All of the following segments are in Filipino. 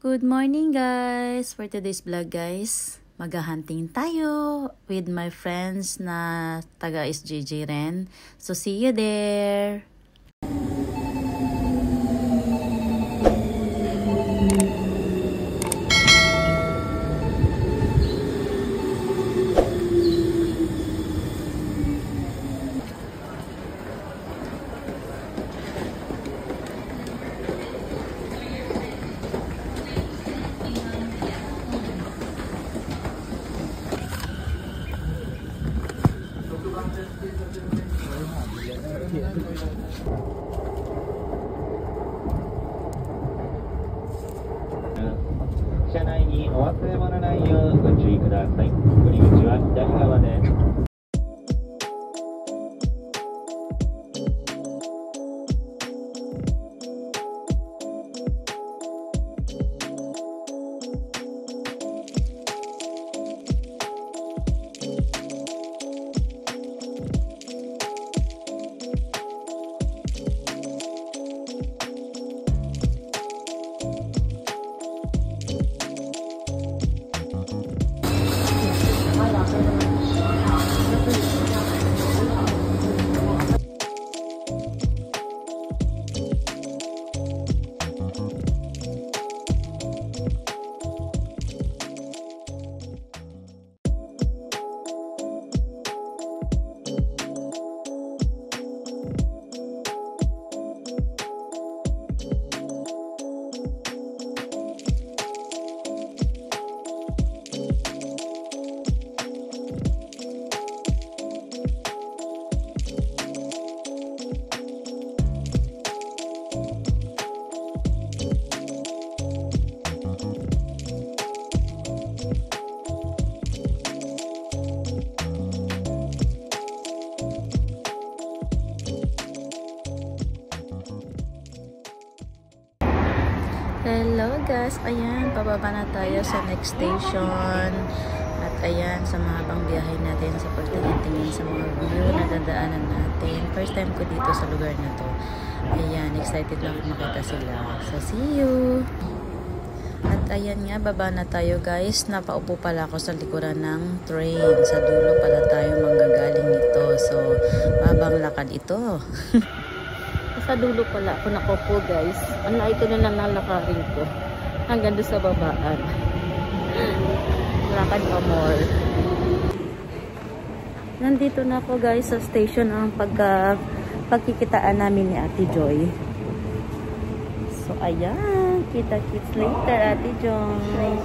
Good morning guys! For today's vlog guys, mag-hunting tayo with my friends na taga SJJ rin. So see you there! Hello guys, ayan, pababa na tayo sa next station. At ayan, sa mahabang biyahe natin sa pagtingin-tingin sa mga view na dadaanan natin. First time ko dito sa lugar na to. Ayan, excited lang makita sila. So see you! At ayan nga, baba na tayo guys. Napaupo pala ako sa likuran ng train. Sa dulo pala tayo manggagaling nito. So, mahabang lakad ito. Sa dulo pala ako nakopo guys. Ito na lang nalakarin ko hanggang doon sa babaan. Lakad pa more. Nandito na ako guys sa station ang pagkikitaan namin ni Ate Joy. So ayan, kita-kits later Ate Joy.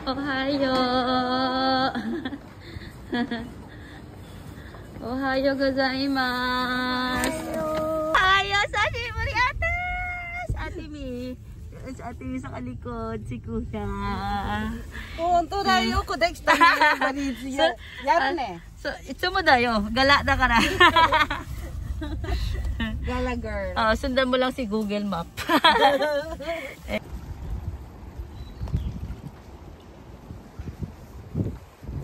Ohayo! Ohayo gozaimasu! Ohayo! Sashiburi atas! Ate Mi! Ate Mi sa kalikod, si Kuya. Honto da yo ko dekita ni barizi ya. Yaru ne. So, itsumo da yo. Gala da kara. Gala girl. Sundan mo lang si Google Map.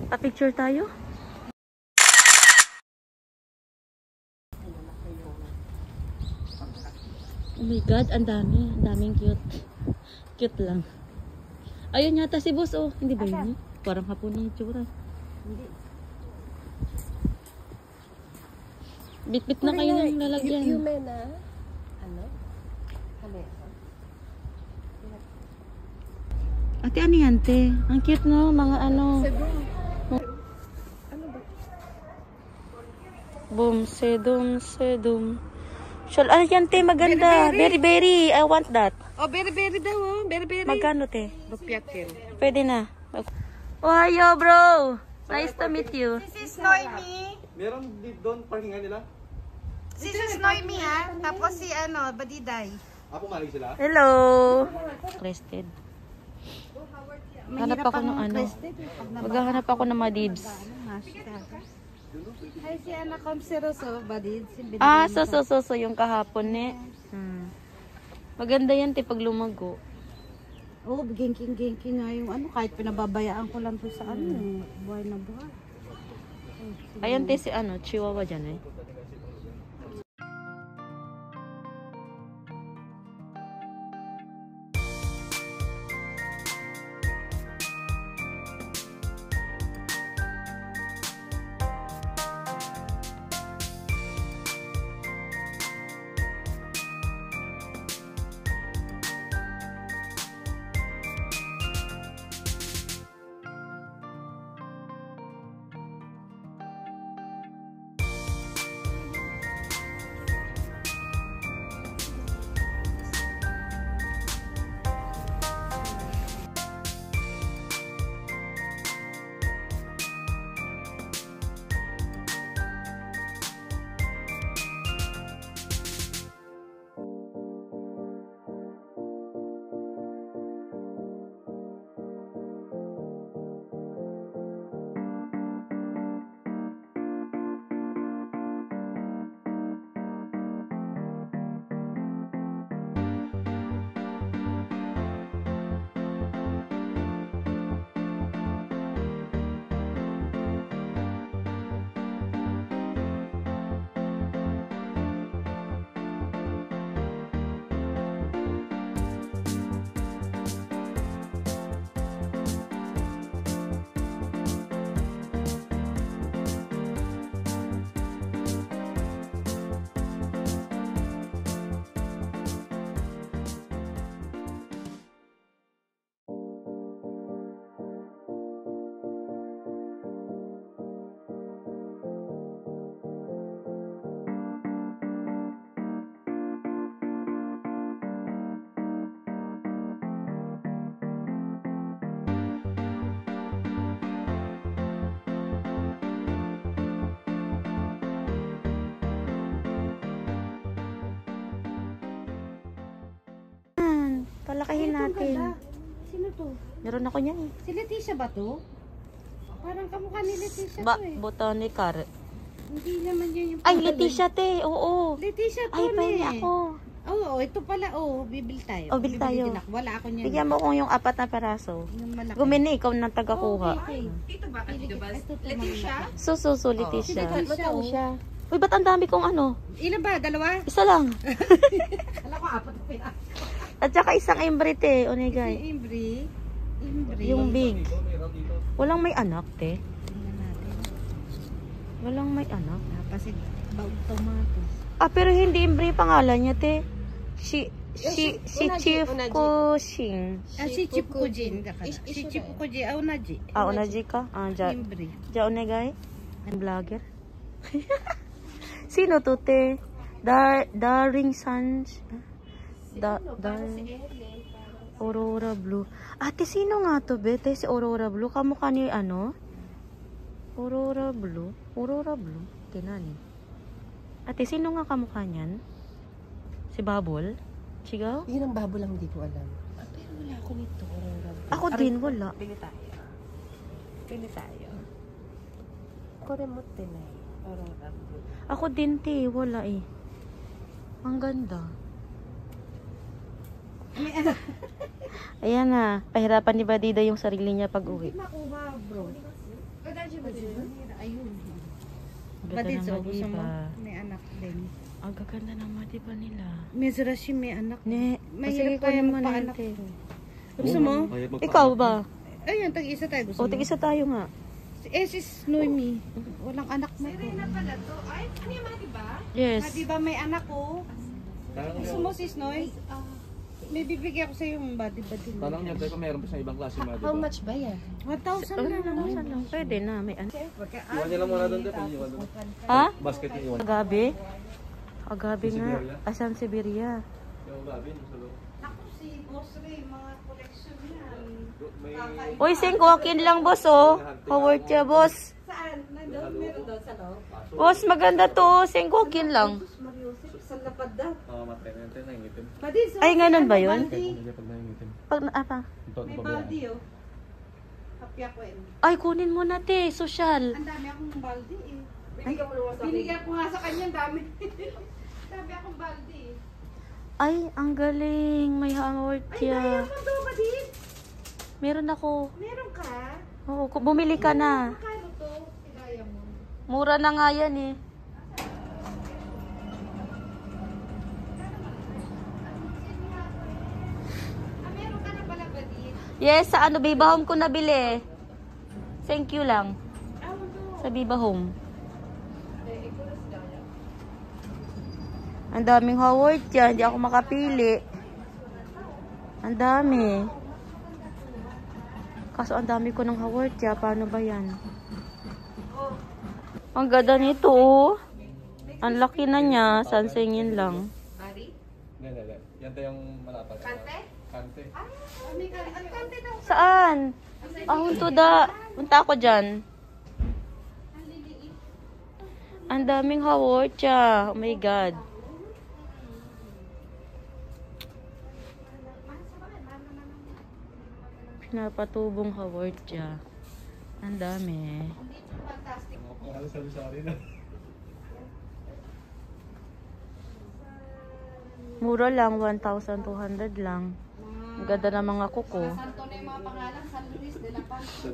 Pa-picture tayo? Oh my God, ang dami. Ang daming cute. Cute lang. Ayun yata si boss, oh. Hindi ba yun? Parang hapon ng itsura. Hindi. Bit-bit na kayo ng lalagyan. Yume na? Ano? Kami. Ate, ano yan, te? Ang cute, no? Mga ano. Boom, sedum, sedum. Shall, ano yan, te? Maganda. Berry, berry. I want that. Oh, berry, berry daw, oh. Berry, berry. Magkano, te? Rupiakin. Pwede na. Ohayo, bro. Nice to meet you. This is Noemi. Meron doon parkingan nila? This is Noemi ha. Tapos si ano, Badiday. Pumalig sila? Hello. Rested. Hanap ako ng ano. Maghahanap ako ng mga dibs. Ay, si anak kong si Roso, badid. So, yung kahapon ne. Maganda yan, te, pag lumago. Oo, gengking nga yung ano, kahit pinababayaan ko lang to sa ano, buhay na buhay. Ayan, te, si ano, chihuahua dyan eh. Palakahin natin. Sino to? Meron ako niyan eh. Si Leticia ba to? Parang kamukha ni Leticia to eh. Botanicar. Hindi naman yun yung Ay, Leticia te. Oo. Leticia to Ay, na pahingi eh. ako. Oo, ito pala. Oo, bibil tayo. Oh, bil tayo. Bibili din ako. Wala ako niyan. Bigyan mo kong yung 4 na peraso. Yung malaki. Gumini, ikaw nang tagakuha. Okay. Dito ba? Dito ba? Leticia? So, Leticia. Leticia, siya. Uy, ba't ang dami kong ano? Ilan ba? Dalawa? Isa lang. Alam ko, 4 na pila. At saka isang embrite, onigay. Si Imbri. Yung big. Walang may anak, te. Tingnan natin. Walang may anak. Napasin. Baog tomato. Ah, pero hindi Imbri pangalan niya, te. Si Chief Kushing. Si Chipukujin. Si Chipukujin. Onaji. Ah, onaji ka? Ah, Imbri. ja onigay. Ang vlogger. Sino to, te? Daring Suns. Aurora Blue. Ate, sino nga to, bete? Si Aurora Blue. Kamukha ni ano? Aurora Blue. Tinani. Ate, sino nga kamukha niyan? Si Babol? Sigaw? Yun ang babo lang, hindi ko alam. Pero wala ako nito. Ako din, wala. Pili tayo. Ako remote din eh. Aurora Blue. Ako din, te. Wala eh. Ang ganda. Ayan na. Pahirapan ni Badida yung sarili niya pag uwi. Makuha, bro. Ayun. Ang Batid, ganda so, ng gusto mo? Madiba. May anak din. Ang gaganda ng Madiba nila. May Zurashi, may anak. Ne, Mahirap kaya magpaanak. Gusto mo? Ikaw ba? Ayun, tag-isa tayo. Gusto O, mo? tig-isa tayo nga. Si Noemi. Walang anak na to. pala to. Ay, ano yung mga diba? Yes. Di ba may anak ko? Gusto mo, sis Noy? May bibigyan ko sa iyo yung body. Tanong niya, pero meron pa sa ibang klase mga, How diba? much ba yan? 1,000 na lang. Saan lang? Pwede na. May ano. Iwan niya lang muna doon, diba? Iwan doon. Ha? Basket yung iwan. Agabi? Agabi nga. Siberia? Asan Siberia? Yung gabi, sa loob. Ako si Boss Ray, mga collection yan. May... Uy, sing walk-in lang, boss, oh. Howard siya, boss. Saan? Nandun? Meron doon sa loob? Boss, maganda to. Sing walk-in lang. Mariusip, sa lapad daw. matay na yun, nangitim. Badid, so, Ay, ganun ba yun? Baldi. Hindi pag nangitim. Pag, apa? Ito, May pabayaan. baldi, oh. Kapya ko eh. Ay, kunin mo na, te. Social. Ang dami akong balde eh. Binigyan mo naman sa akin. Binigyan ko nga sa kanya, ang dami. Dami akong balde eh. Ay, ang galing. May award Ay, siya. diamond daw ba din? Meron ako. Meron ka? Oo, bumili ka na. Magkano to? Si diamond. Mura na nga yan eh. Ah, meron ka na pala ba din? Yes, sa ano, Biba Home ko nabili. Thank you lang. Ah, wala. Sa Biba Home. Ang daming award yan. Hindi ako makapili. Ang dami. Kaso ang dami ko ng award yan. Paano ba yan? Ang ganda nito. Oh. Ang laki na niya. Sansingin lang. Mari? Hindi. Yan tayo yung malapad. Kante? Kante. May kante daw. Saan? Ahon to da. Punta ako dyan. Ang daming award siya. Oh my God. Pinapatubong award siya. Ang dami. Halos sabi na. Mura lang. 1,200 lang. Ang ganda ng mga kuko. Santo na yung mga pangalan. San Luis de la Paz.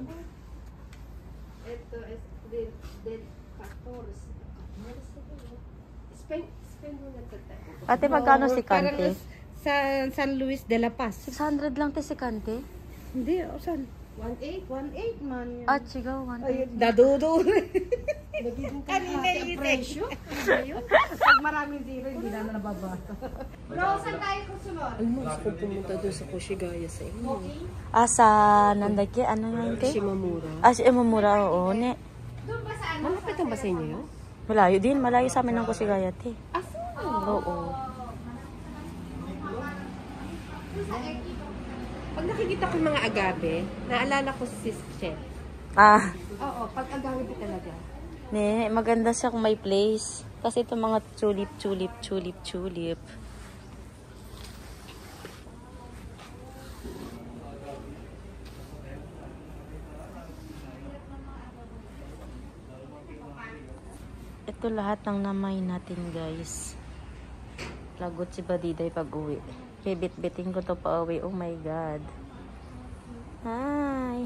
Ito es del 14. Spend mo lang sa tayo. Ate, magkano si Kante? Sa San Luis de la Paz. 600 lang te si Kante? Hindi, o saan? 1.8? 1.8 man yun. At sigaw, 1. Dadudo. Kanina yung presyo. Pag maraming zero, hindi na nababasa. Bro, saan tayo kusunod? Alam mo, gusto ko pumunta doon sa Koshigaya sa inyo. Sa nandaki, ano yan te? Shimamura. Si Imamura, oo. Ne. Doon ba sa ano? Malapit ang ba sa inyo yun? Malayo din. Malayo sa amin ng Kusigaya te. Oo. Pag nakikita ko yung mga agave, naalala ko si Sis Chef. Oo, pag agave talaga. Ne, maganda siya kung may place. Kasi itong mga tulip. Ito lahat ng namay natin, guys. Lagot si Badiday pag uwi. Bibit-bitin ko to pa uwi. Oh my God. Hi!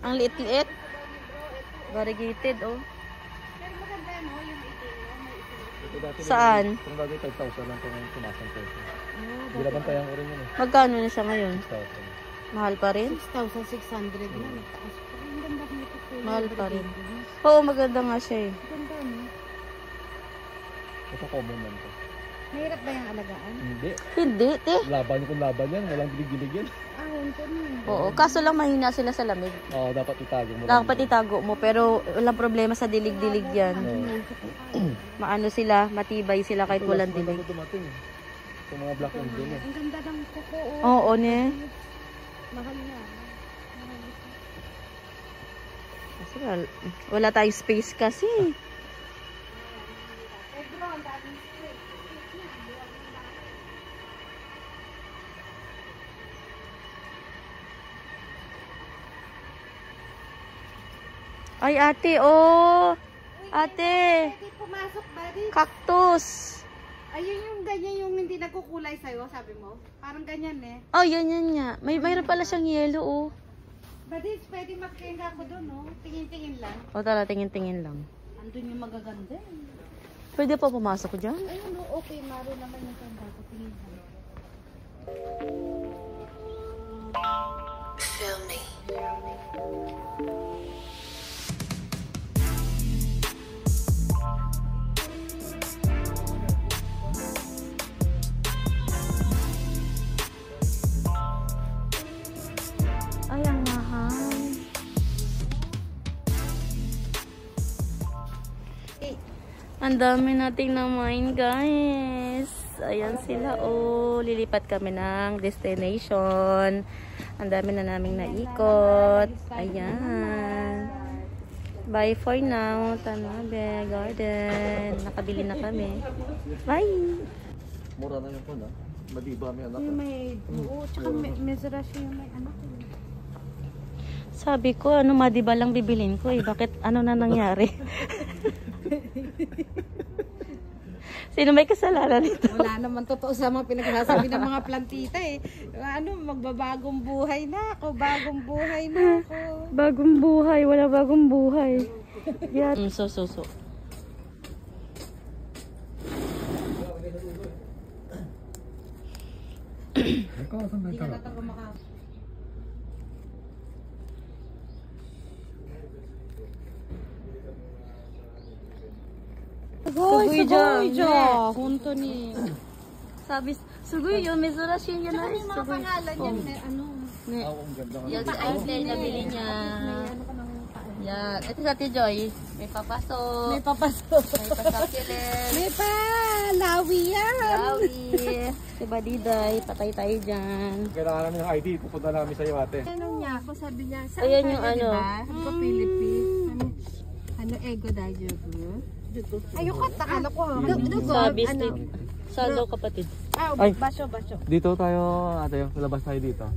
Ang liit-liit. Variegated, oh. Pero maganda no, yung itim no? May itim. Saan? Kung dati 5,000 lang itong tumasan peso. Binabantayan ko rin yun eh. Magkano na siya ngayon? 6,000. Mahal pa rin? 6,600 na. Ang ganda nito po. Mahal pa rin. Oo, maganda nga siya eh. Ganda no? Ito common man to. Mahirap ba yung alagaan? Hindi. Hindi, te. Laban kung laban yan. Walang gilig-gilig yan. Ah, ito na. Oo, kaso lang mahina sila sa lamig. Oo, dapat itago mo. Dapat itago mo, pero walang problema sa dilig-dilig yan. Maano sila, matibay sila kahit walang dilig. Ito dumating eh. Itong mga black and blue eh. Ang ganda ng kuko. Oo, ne. Mahal na. Kasi wala tayong space kasi. Eh bro, ang daming space. Ay, ate, oh. Ate, Pwede pumasok, buddy. cactus. Ayun yung ganyan yung hindi nagkukulay sa'yo, sabi mo. Parang ganyan eh. Oh, yan nga. Mayroon pala siyang yellow, oh. Buddy, pwede magkahinga ako doon, no? Tingin-tingin lang. O, tara, tingin-tingin lang. Andun yung magaganda eh. Pwede pa pumasok dyan? Ayun, no? Okay, maro naman yung kanda ko. Tingin lang. Ay, ang mahal. Ang dami nating namain, guys. Ayan sila, oh. Lilipat kami ng destination. Ang dami na naming naikot. Ayan. Bye for now. Tanabe Garden. Nakabili na kami. Bye! Mura na yung phone, ah. Madiba may anak. Oo, tsaka mesra siya yung may anak. Sabi ko, ano, madiba lang bibilin ko eh. Bakit, ano na nangyari? Sino may kasalanan nito? Wala naman totoo sa mga pinagsasabi ng mga plantita eh. Ano, magbabagong buhay na ako, bagong buhay na ako. Bagong buhay, wala bagong buhay. Yan. So. Hindi ka natago maka... Sugoi dyan. Hunto ni... Sabi, sugoi yun, mezurashi yun na. Yung mga pangalan yan, ano... Ah, ang ganda nga. Yan si Aisle, nabili niya. Yan. Ito sa Ate Joy. May papaso. May papasok. May pa-succulent. May pa! Lawi yan! Lawi. Si Badiday, patay tayo dyan. Kailangan namin ng ID. Pupunta namin sa iyo, ate. Tanong niya ako, sabi niya, saan Ayan tayo, yung ano. diba? Sa Philippines. Ano, ego dayo bro? Ayoko, takala ko ha. Sa business. Sa daw kapatid. Ah, Ay. baso. Dito tayo, ate. Lalabas tayo dito.